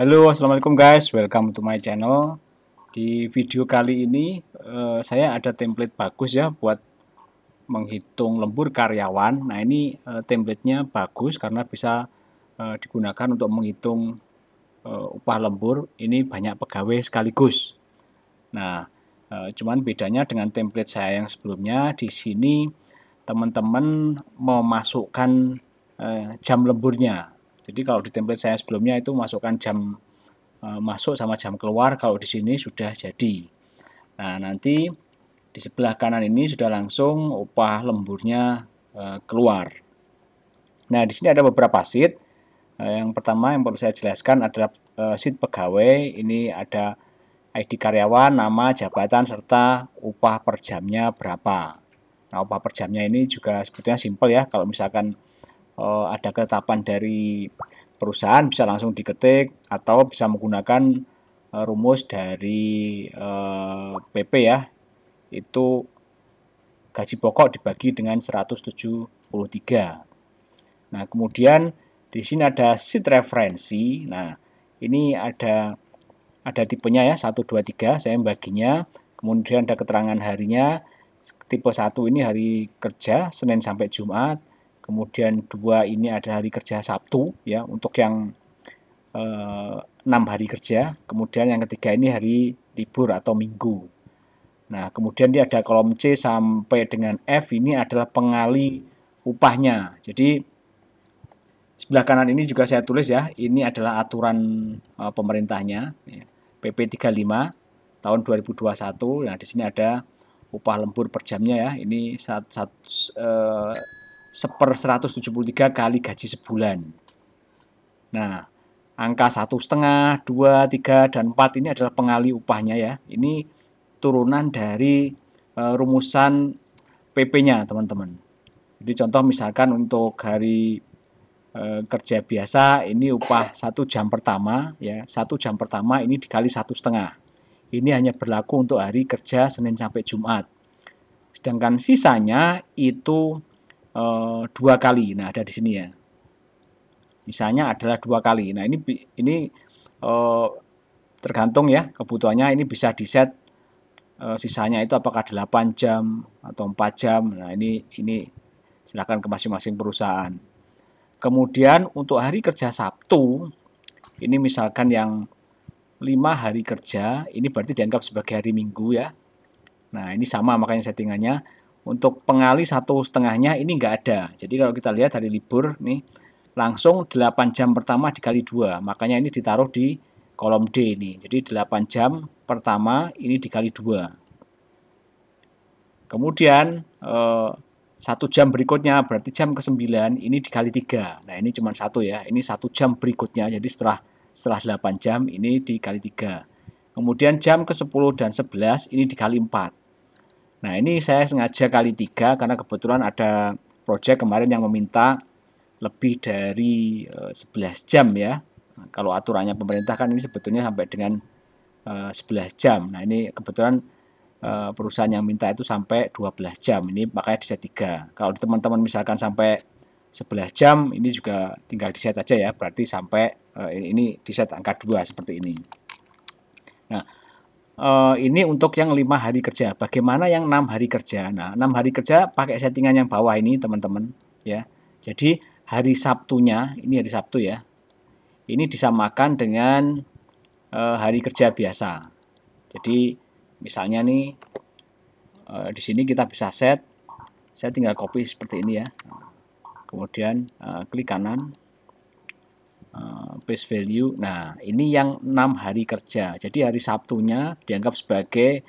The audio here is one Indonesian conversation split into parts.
Halo, assalamualaikum guys. Welcome to my channel. Di video kali ini saya ada template bagus ya buat menghitung lembur karyawan. Nah ini templatenya bagus karena bisa digunakan untuk menghitung upah lembur. Ini banyak pegawai sekaligus. Nah, cuman bedanya dengan template saya yang sebelumnya, di sini teman-teman memasukkan jam lemburnya. Jadi kalau di template saya sebelumnya itu masukkan jam masuk sama jam keluar, kalau di sini sudah jadi. Nah, nanti di sebelah kanan ini sudah langsung upah lemburnya keluar. Nah, di sini ada beberapa sheet. Yang pertama yang perlu saya jelaskan adalah sheet pegawai. Ini ada ID karyawan, nama, jabatan, serta upah per jamnya berapa. Nah, upah per jamnya ini juga sebetulnya simpel ya. Kalau misalkan ada ketetapan dari perusahaan bisa langsung diketik atau bisa menggunakan rumus dari PP ya. Itu gaji pokok dibagi dengan 173. Nah, kemudian di sini ada sheet referensi. Nah, ini ada tipenya ya, 1 2 3 saya membaginya. Kemudian ada keterangan harinya. Tipe 1 ini hari kerja Senin sampai Jumat. Kemudian 2 ini ada hari kerja Sabtu ya untuk yang 6 hari kerja. Kemudian yang ketiga ini hari libur atau minggu. Nah, kemudian dia ada kolom C sampai dengan F, ini adalah pengali upahnya. Jadi sebelah kanan ini juga saya tulis ya, ini adalah aturan pemerintahnya ya, PP 35 tahun 2021. Nah, di sini ada upah lembur per jamnya ya. Ini 1/173 kali gaji sebulan. Nah, angka 1,5, 2, 3, dan 4 ini adalah pengali upahnya ya. Ini turunan dari rumusan PP-nya teman-teman. Jadi contoh misalkan untuk hari kerja biasa ini upah 1 jam pertama ya, 1 jam pertama ini dikali 1,5. Ini hanya berlaku untuk hari kerja Senin sampai Jumat. Sedangkan sisanya itu 2 kali. Nah, ada di sini ya. Sisanya adalah 2 kali. Nah, ini tergantung ya kebutuhannya, ini bisa di set sisanya itu apakah 8 jam atau 4 jam. Nah, ini silakan ke masing-masing perusahaan. Kemudian untuk hari kerja Sabtu, ini misalkan yang 5 hari kerja, ini berarti dianggap sebagai hari Minggu ya. Nah, ini sama makanya settingannya. Untuk pengali 1,5-nya ini nggak ada. Jadi kalau kita lihat hari libur nih, langsung 8 jam pertama dikali 2. Makanya ini ditaruh di kolom D ini. Jadi 8 jam pertama ini dikali 2. Kemudian 1 jam berikutnya berarti jam ke-9 ini dikali 3. Nah, ini cuma 1 ya. Ini 1 jam berikutnya. Jadi setelah 8 jam ini dikali 3. Kemudian jam ke-10 dan 11 ini dikali 4. Nah, ini saya sengaja kali 3 karena kebetulan ada proyek kemarin yang meminta lebih dari 11 jam ya. Nah, kalau aturannya pemerintah kan ini sebetulnya sampai dengan 11 jam. Nah, ini kebetulan perusahaan yang minta itu sampai 12 jam. Ini makanya di set 3. Kalau teman-teman misalkan sampai 11 jam, ini juga tinggal di set aja ya. Berarti sampai ini di set angka 2 seperti ini. Nah, ini untuk yang 5 hari kerja. Bagaimana yang 6 hari kerja? Nah, 6 hari kerja pakai settingan yang bawah ini teman-teman ya. Jadi hari Sabtunya, ini hari Sabtu ya. Ini disamakan dengan hari kerja biasa. Jadi misalnya nih di sini kita bisa set. Saya tinggal copy seperti ini ya. Kemudian klik kanan. Base value. Nah, ini yang 6 hari kerja. Jadi hari Sabtunya dianggap sebagai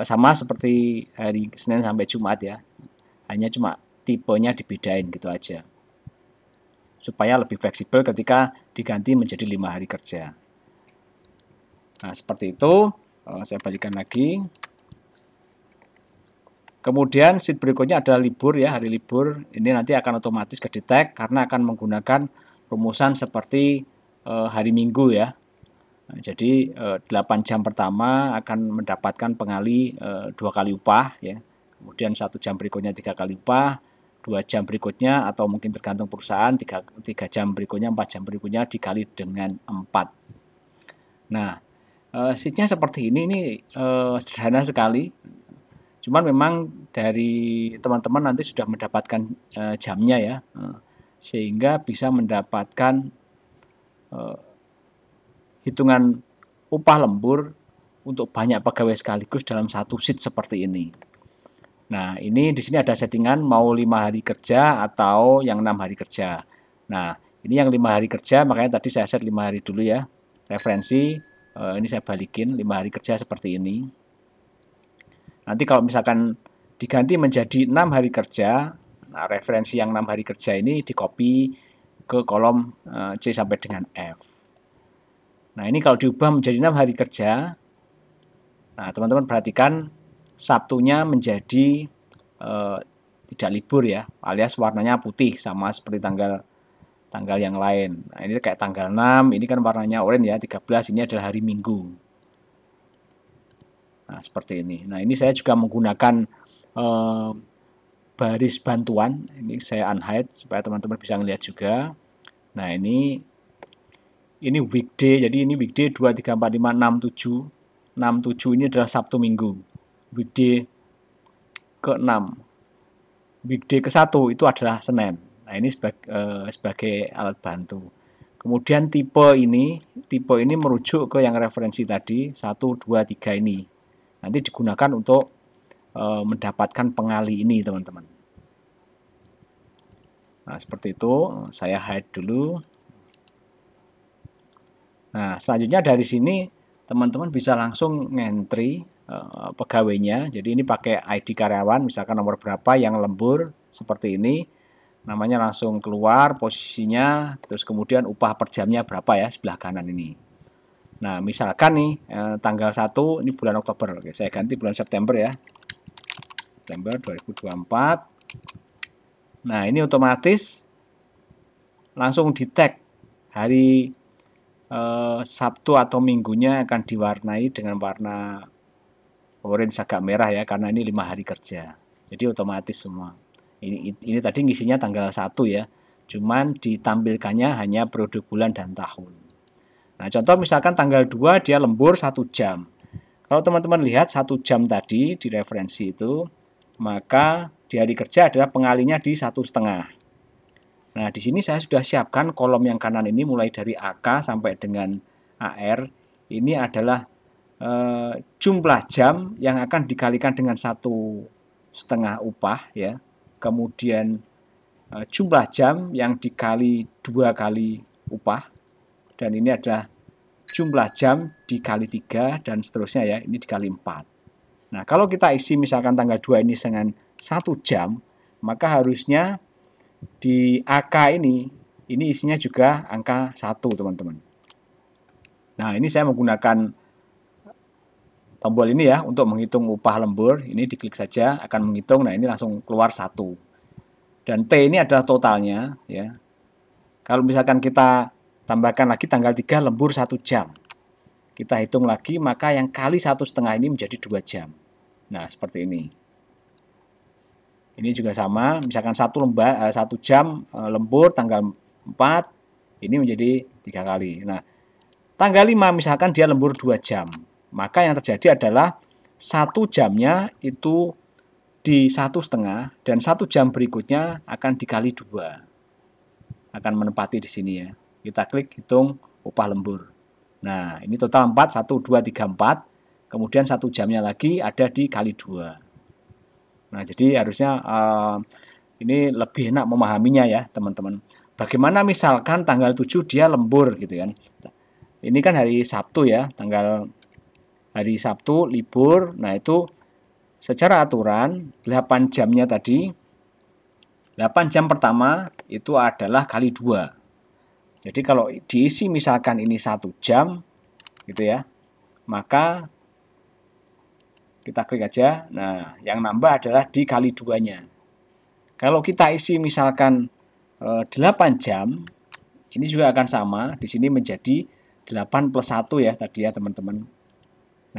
sama seperti hari Senin sampai Jumat ya. Hanya cuma tipenya dibedain gitu aja. Supaya lebih fleksibel ketika diganti menjadi 5 hari kerja. Nah, seperti itu. Saya balikan lagi. Kemudian sheet berikutnya adalah libur ya, hari libur. Ini nanti akan otomatis kedetek karena akan menggunakan rumusan seperti hari Minggu ya. Nah, jadi 8 jam pertama akan mendapatkan pengali 2 kali upah ya. Kemudian 1 jam berikutnya 3 kali upah, 2 jam berikutnya atau mungkin tergantung perusahaan 3 jam berikutnya, 4 jam berikutnya dikali dengan 4. Nah, sheet-nya seperti ini sederhana sekali. Cuman memang dari teman-teman nanti sudah mendapatkan jamnya ya, sehingga bisa mendapatkan hitungan upah lembur untuk banyak pegawai sekaligus dalam satu sheet seperti ini. Nah, ini di sini ada settingan mau 5 hari kerja atau yang 6 hari kerja. Nah, ini yang 5 hari kerja, makanya tadi saya set 5 hari dulu ya. Referensi, ini saya balikin 5 hari kerja seperti ini. Nanti kalau misalkan diganti menjadi 6 hari kerja, nah referensi yang 6 hari kerja ini di copy ke kolom C sampai dengan F. Nah, ini kalau diubah menjadi 6 hari kerja, nah teman-teman perhatikan Sabtunya menjadi tidak libur ya, alias warnanya putih sama seperti tanggal yang lain. Nah, ini kayak tanggal 6, ini kan warnanya oranye ya, 13 ini adalah hari Minggu. Nah, seperti ini. Nah, ini saya juga menggunakan baris bantuan. Ini saya unhide supaya teman-teman bisa melihat juga. Nah, ini weekday, jadi ini weekday 2, 3, 4, 5, 6, 7. 6, 7 ini adalah Sabtu Minggu. Weekday ke-6. Weekday ke-1 itu adalah Senin. Nah, ini sebagai alat bantu. Kemudian tipe ini merujuk ke yang referensi tadi, 1, 2, 3 ini. Nanti digunakan untuk mendapatkan pengali ini, teman-teman. Nah, seperti itu. Saya hide dulu. Nah, selanjutnya dari sini teman-teman bisa langsung ngentry pegawainya. Jadi ini pakai ID karyawan, misalkan nomor berapa yang lembur seperti ini. Namanya langsung keluar, posisinya, terus kemudian upah per jamnya berapa ya, sebelah kanan ini. Nah, misalkan nih tanggal 1 ini bulan Oktober. Oke, saya ganti bulan September ya. September 2024. Nah, ini otomatis langsung di-tag hari Sabtu atau Minggunya akan diwarnai dengan warna orange agak merah ya, karena ini 5 hari kerja. Jadi otomatis semua. Ini tadi ngisinya tanggal 1 ya, cuman ditampilkannya hanya periode bulan dan tahun. Nah, contoh misalkan tanggal 2 dia lembur 1 jam. Kalau teman-teman lihat 1 jam tadi di referensi itu, maka di hari kerja adalah pengalinya di 1,5. Nah, di sini saya sudah siapkan kolom yang kanan ini mulai dari AK sampai dengan AR. Ini adalah jumlah jam yang akan dikalikan dengan 1,5 upah ya. Kemudian jumlah jam yang dikali 2 kali upah. Dan ini adalah jumlah jam dikali 3 dan seterusnya ya. Ini dikali 4. Nah, kalau kita isi misalkan tanggal 2 ini dengan 1 jam, maka harusnya di AK ini isinya juga angka 1, teman-teman. Nah, ini saya menggunakan tombol ini ya untuk menghitung upah lembur. Ini diklik saja akan menghitung. Nah, ini langsung keluar 1. Dan T ini adalah totalnya ya. Kalau misalkan kita tambahkan lagi tanggal 3 lembur 1 jam. Kita hitung lagi, maka yang kali 1,5 ini menjadi 2 jam. Nah, seperti ini. Ini juga sama, misalkan 1 jam lembur tanggal 4, ini menjadi 3 kali. Nah, tanggal 5 misalkan dia lembur 2 jam. Maka yang terjadi adalah 1 jamnya itu di 1,5 dan 1 jam berikutnya akan dikali 2. Akan menempati di sini ya. Kita klik hitung upah lembur. Nah, ini total 4, 1, 2, 3, 4. Kemudian 1 jamnya lagi ada dikali 2. Nah, jadi harusnya ini lebih enak memahaminya ya, teman-teman. Bagaimana misalkan tanggal 7 dia lembur gitu kan. Ini kan hari Sabtu ya, hari Sabtu libur. Nah, itu secara aturan 8 jamnya tadi, 8 jam pertama itu adalah kali 2. Jadi kalau diisi misalkan ini 1 jam gitu ya, maka kita klik aja. Nah, yang nambah adalah dikali 2-nya. Kalau kita isi misalkan 8 jam, ini juga akan sama. Di sini menjadi 8 plus 1 ya tadi ya teman-teman.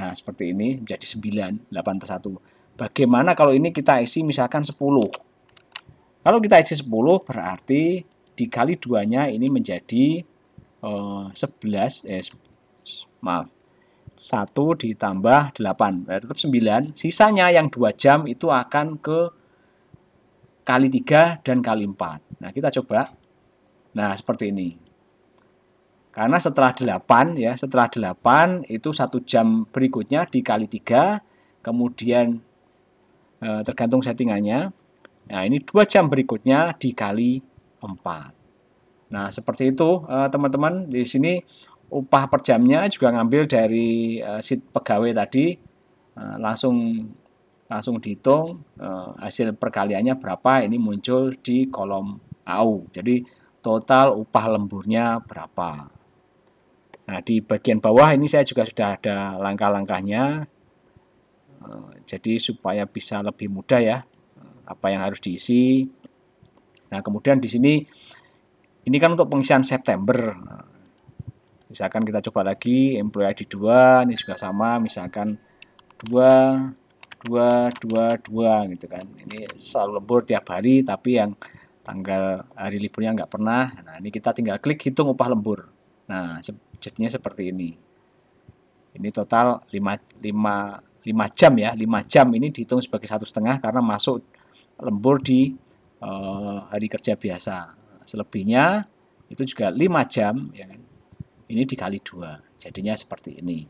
Nah, seperti ini menjadi 9, 8 plus 1. Bagaimana kalau ini kita isi misalkan 10? Kalau kita isi 10 berarti dikali 2-nya ini menjadi 11, Maaf. 1 ditambah 8. Nah, tetap 9. Sisanya yang 2 jam itu akan ke kali 3 dan kali 4. Nah, kita coba. Nah, seperti ini. Karena setelah 8 ya, setelah 8 itu 1 jam berikutnya dikali 3, kemudian tergantung settingannya. Nah, ini 2 jam berikutnya dikali 4. Nah, seperti itu teman-teman. Di sini upah per jamnya juga ngambil dari sheet pegawai tadi, langsung dihitung hasil perkaliannya berapa, ini muncul di kolom AU. Jadi total upah lemburnya berapa. Nah, di bagian bawah ini saya juga sudah ada langkah-langkahnya. Jadi supaya bisa lebih mudah ya, apa yang harus diisi. Nah, kemudian di sini ini kan untuk pengisian September. Misalkan kita coba lagi employee ID 2, ini juga sama, misalkan 2 gitu kan. Ini selalu lembur tiap hari, tapi yang tanggal hari liburnya nggak pernah. Nah, ini kita tinggal klik hitung upah lembur. Nah, jadinya seperti ini. Ini total 5 jam ya. 5 jam ini dihitung sebagai 1,5 karena masuk lembur di hari kerja biasa. Selebihnya itu juga 5 jam ya kan. Ini dikali 2. Jadinya seperti ini.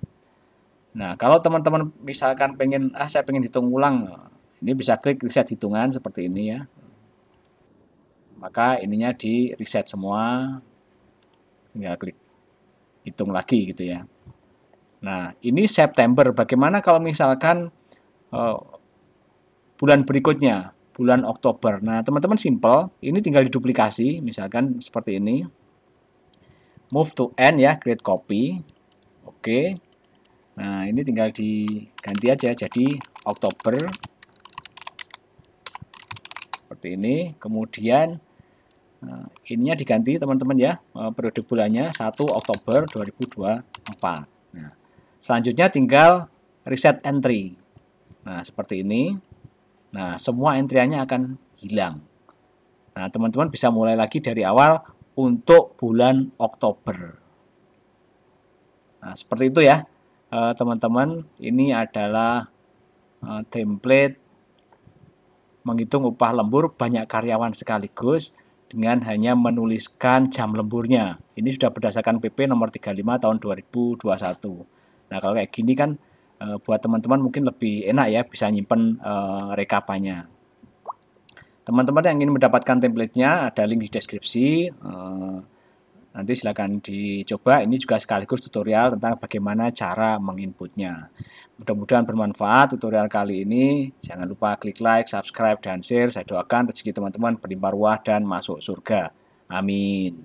Nah, kalau teman-teman misalkan saya pengen hitung ulang, ini bisa klik reset hitungan seperti ini ya. Maka ininya di reset semua, tinggal klik hitung lagi gitu ya. Nah, ini September. Bagaimana kalau misalkan bulan berikutnya, bulan Oktober. Nah, teman-teman simple, ini tinggal diduplikasi, misalkan seperti ini. Move to end ya, create copy. Oke. Nah, ini tinggal diganti aja jadi Oktober. Seperti ini. Kemudian ininya diganti teman-teman ya, periode bulannya 1 Oktober 2024. Nah, selanjutnya tinggal reset entry. Nah, seperti ini. Nah, semua entry-nya akan hilang. Nah, teman-teman bisa mulai lagi dari awal untuk bulan Oktober. Nah, seperti itu ya. Teman-teman, ini adalah template menghitung upah lembur banyak karyawan sekaligus dengan hanya menuliskan jam lemburnya. Ini sudah berdasarkan PP nomor 35 tahun 2021. Nah, kalau kayak gini kan buat teman-teman mungkin lebih enak ya, bisa nyimpen rekapannya. Teman-teman yang ingin mendapatkan template-nya ada link di deskripsi. Nanti silakan dicoba. Ini juga sekaligus tutorial tentang bagaimana cara menginputnya. Mudah-mudahan bermanfaat tutorial kali ini. Jangan lupa klik like, subscribe, dan share. Saya doakan rezeki teman-teman berlimpah ruah dan masuk surga. Amin.